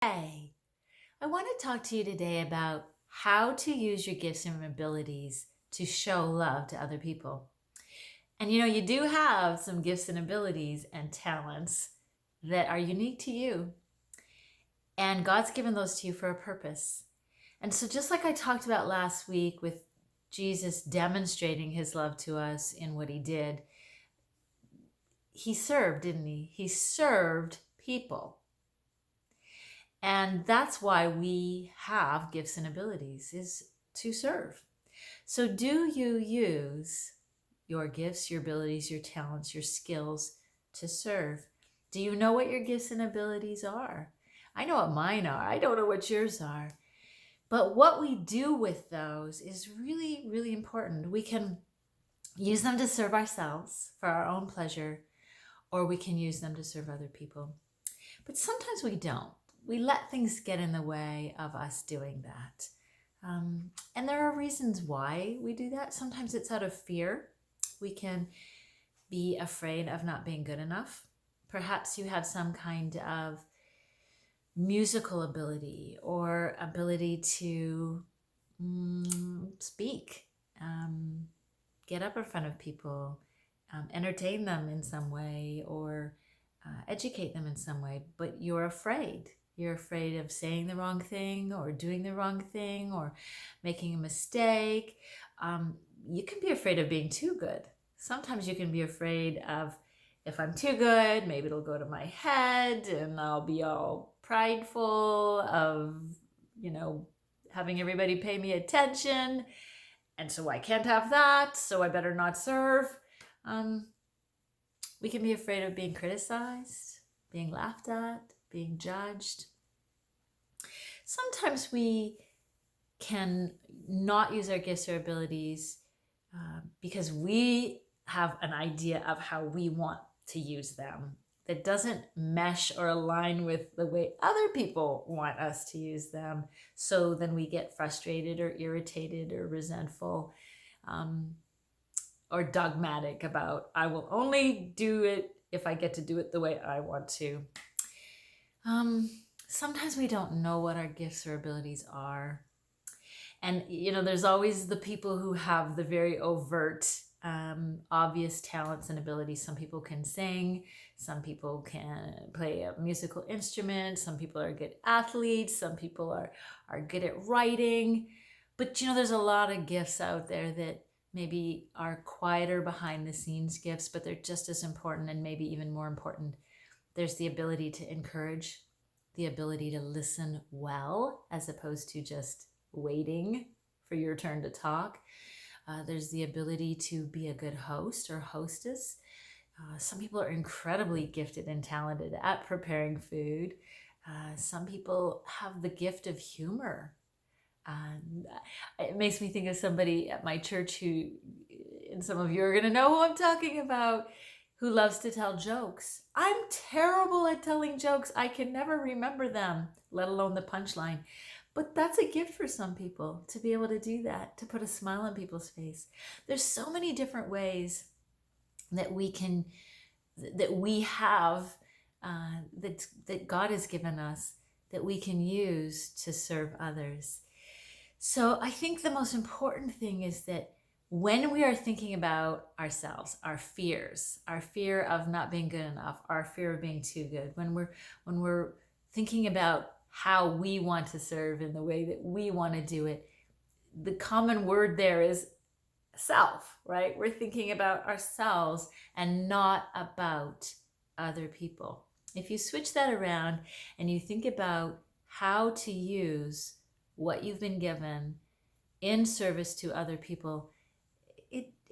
Hey, I want to talk to you today about how to use your gifts and abilities to show love to other people. And you do have some gifts and abilities and talents that are unique to you, and God's given those to you for a purpose. And so, just like I talked about last week with Jesus demonstrating his love to us in what he did, he served, didn't he? He served people. And that's why we have gifts and abilities, is to serve. So do you use your gifts, your abilities, your talents, your skills to serve? Do you know what your gifts and abilities are? I know what mine are. I don't know what yours are. But what we do with those is really, really important. We can use them to serve ourselves for our own pleasure, or we can use them to serve other people. But sometimes we don't. We let things get in the way of us doing that. And there are reasons why we do that. Sometimes it's out of fear. We can be afraid of not being good enough. Perhaps you have some kind of musical ability or ability to speak, get up in front of people, entertain them in some way, or educate them in some way, but you're afraid. You're afraid of saying the wrong thing or doing the wrong thing or making a mistake. You can be afraid of being too good. Sometimes you can be afraid of, if I'm too good, maybe it'll go to my head and I'll be all prideful of, having everybody pay me attention. And so I can't have that, so I better not serve. We can be afraid of being criticized, being laughed at, being judged. Sometimes we can not use our gifts or abilities because we have an idea of how we want to use them that doesn't mesh or align with the way other people want us to use them. So then we get frustrated or irritated or resentful. Or dogmatic about, I will only do it if I get to do it the way I want to. Sometimes we don't know what our gifts or abilities are. And, there's always the people who have the very overt, obvious talents and abilities. Some people can sing. Some people can play a musical instrument. Some people are good athletes. Some people are good at writing. But, there's a lot of gifts out there that maybe are quieter behind the scenes gifts, but they're just as important, and maybe even more important. There's the ability to encourage, the ability to listen well, as opposed to just waiting for your turn to talk. There's the ability to be a good host or hostess. Some people are incredibly gifted and talented at preparing food. Some people have the gift of humor. It makes me think of somebody at my church who, and some of you are going to know who I'm talking about, who loves to tell jokes. I'm terrible at telling jokes. I can never remember them, let alone the punchline. But that's a gift for some people, to be able to do that, to put a smile on people's face. There's so many different ways that we have, that God has given us, that we can use to serve others. So I think the most important thing is that when we are thinking about ourselves, our fears, our fear of not being good enough, our fear of being too good, when we're thinking about how we want to serve in the way that we want to do it, the common word there is self, right? We're thinking about ourselves and not about other people. If you switch that around and you think about how to use what you've been given in service to other people,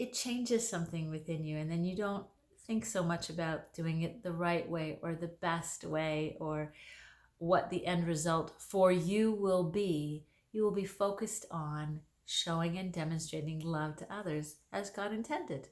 it changes something within you, and then you don't think so much about doing it the right way or the best way or what the end result for you will be. You will be focused on showing and demonstrating love to others as God intended.